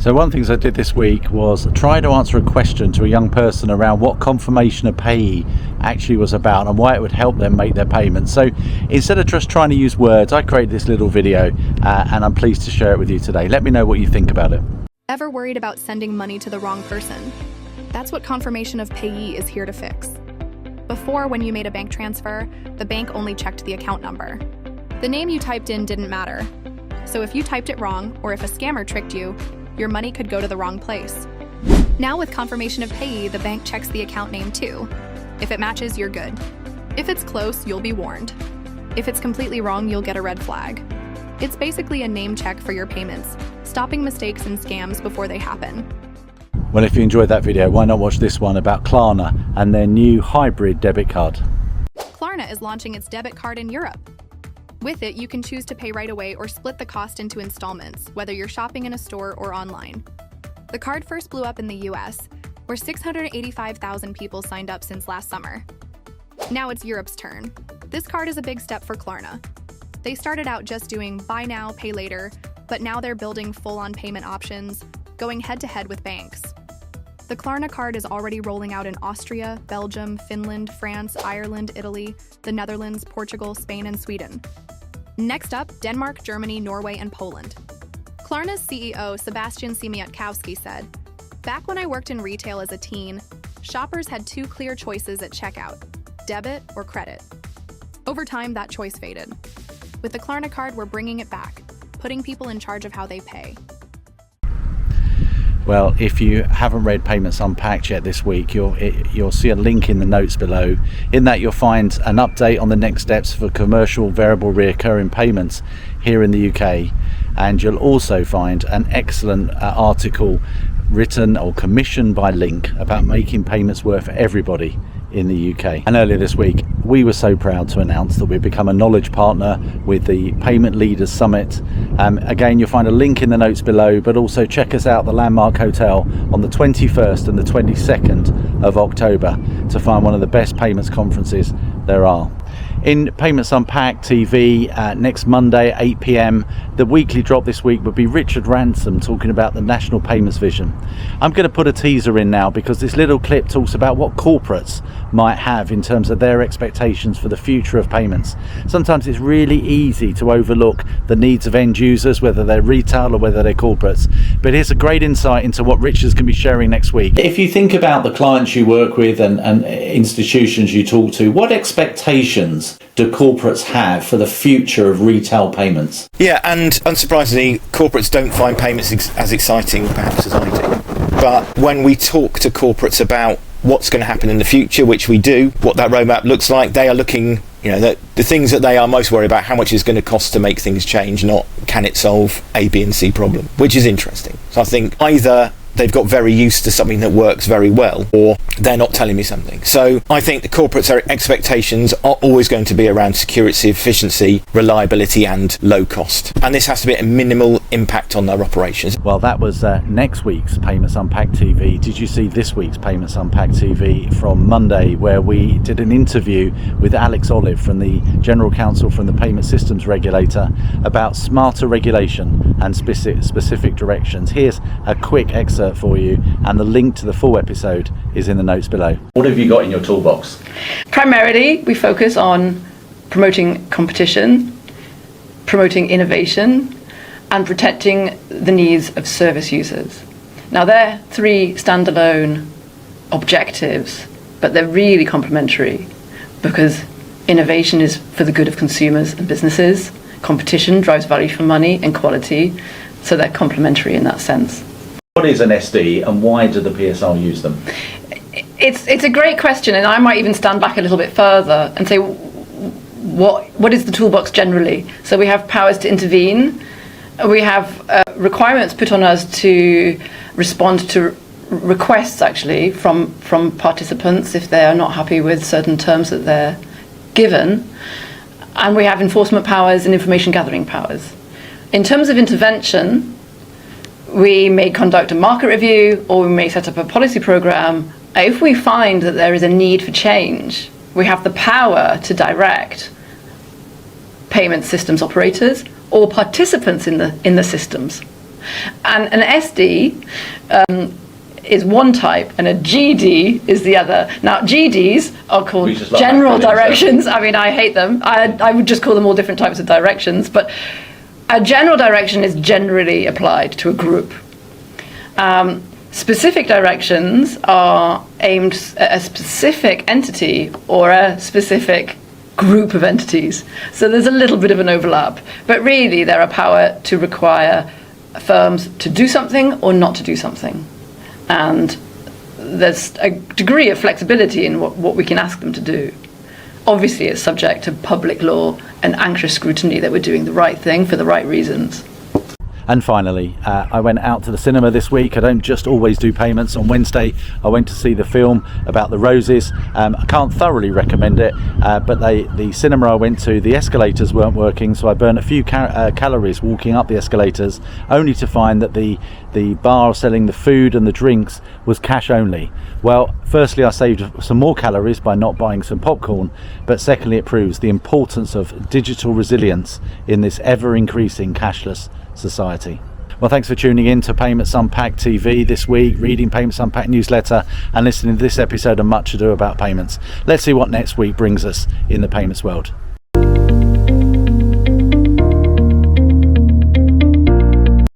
So one of the things I did this week was try to answer a question to a young person around what confirmation of payee actually was about and why it would help them make their payments. So instead of just trying to use words, I created this little video and I'm pleased to share it with you today. Let me know what you think about it. Ever worried about sending money to the wrong person? That's what confirmation of payee is here to fix. Before, when you made a bank transfer, the bank only checked the account number. The name you typed in didn't matter. So if you typed it wrong, or if a scammer tricked you, your money could go to the wrong place. Now with confirmation of payee, the bank checks the account name too. If it matches, you're good. If it's close, you'll be warned. If it's completely wrong, you'll get a red flag. It's basically a name check for your payments, stopping mistakes and scams before they happen. Well, if you enjoyed that video, why not watch this one about Klarna and their new hybrid debit card. Klarna is launching its debit card in Europe. With it, you can choose to pay right away or split the cost into installments, whether you're shopping in a store or online. The card first blew up in the US, where 685,000 people signed up since last summer. Now it's Europe's turn. This card is a big step for Klarna. They started out just doing buy now, pay later, but now they're building full-on payment options, going head-to-head with banks. The Klarna card is already rolling out in Austria, Belgium, Finland, France, Ireland, Italy, the Netherlands, Portugal, Spain, and Sweden. Next up, Denmark, Germany, Norway, and Poland. Klarna's CEO, Sebastian Siemiatkowski, said, "Back when I worked in retail as a teen, shoppers had two clear choices at checkout, debit or credit. Over time, that choice faded. With the Klarna card, we're bringing it back, putting people in charge of how they pay." Well, if you haven't read Payments Unpacked yet this week, you'll see a link in the notes below. In that you'll find an update on the next steps for commercial variable recurring payments here in the UK, and you'll also find an excellent article written or commissioned by Link about making payments work for everybody in the UK. And earlier this week, we were so proud to announce that we've become a knowledge partner with the Payment Leaders Summit. Again, you'll find a link in the notes below, but also check us out, the Landmark Hotel, on the 21st and the 22nd of October to find one of the best payments conferences there are. In Payments Unpacked TV next Monday at 8 p.m, the weekly drop this week would be Richard Ransom talking about the National Payments Vision. I'm going to put a teaser in now because this little clip talks about what corporates might have in terms of their expectations for the future of payments. Sometimes it's really easy to overlook the needs of end users, whether they're retail or whether they're corporates. But here's a great insight into what Richard's going to be sharing next week. If you think about the clients you work with and institutions you talk to, what expectations do corporates have for the future of retail payments? Yeah, and unsurprisingly, corporates don't find payments as exciting perhaps as I do. But when we talk to corporates about what's going to happen in the future, which we do, what that roadmap looks like, they are looking, the things that they are most worried about, how much it's going to cost to make things change, not can it solve A, B and C problem, which is interesting. So I think either they've got very used to something that works very well, or they're not telling me something. So I think the corporate expectations are always going to be around security, efficiency, reliability and low cost. And this has to be a minimal impact on their operations. Well, that was next week's Payments Unpacked TV. Did you see this week's Payments Unpacked TV from Monday, where we did an interview with Alex Olive from the General Counsel from the Payment Systems Regulator about smarter regulation and specific directions? Here's a quick excerpt for you, and the link to the full episode is in the notes below. What have you got in your toolbox? Primarily, we focus on promoting competition, promoting innovation, and protecting the needs of service users. Now, they're three standalone objectives, but they're really complementary because innovation is for the good of consumers and businesses. Competition drives value for money and quality, so they're complementary in that sense. What is an SD and why do the PSR use them? It's a great question, and I might even stand back a little bit further and say, what is the toolbox generally? So we have powers to intervene, we have requirements put on us to respond to requests actually from participants if they are not happy with certain terms that they're given, and we have enforcement powers and information gathering powers. In terms of intervention, we may conduct a market review or we may set up a policy program. If we find that there is a need for change, we have the power to direct payment systems operators or participants in the systems And an SD is one type and a GD is the other. Now, GDs are called general directions. I mean, I hate them. I would just call them all different types of directions, but a general direction is generally applied to a group. Specific directions are aimed at a specific entity or a specific group of entities. So there's a little bit of an overlap, but really they're a power to require firms to do something or not to do something. And there's a degree of flexibility in what we can ask them to do. Obviously, it's subject to public law and anxious scrutiny that we're doing the right thing for the right reasons. And finally, I went out to the cinema this week. I don't just always do payments. On Wednesday, I went to see the film about the roses. I can't thoroughly recommend it, but the cinema I went to, the escalators weren't working, so I burned a few calories walking up the escalators, only to find that the bar selling the food and the drinks was cash only. Well, firstly, I saved some more calories by not buying some popcorn, but secondly, it proves the importance of digital resilience in this ever-increasing cashless society. Well, thanks for tuning in to Payments Unpacked TV this week, reading Payments Unpacked newsletter and listening to this episode of Much Ado About Payments. Let's see what next week brings us in the payments world.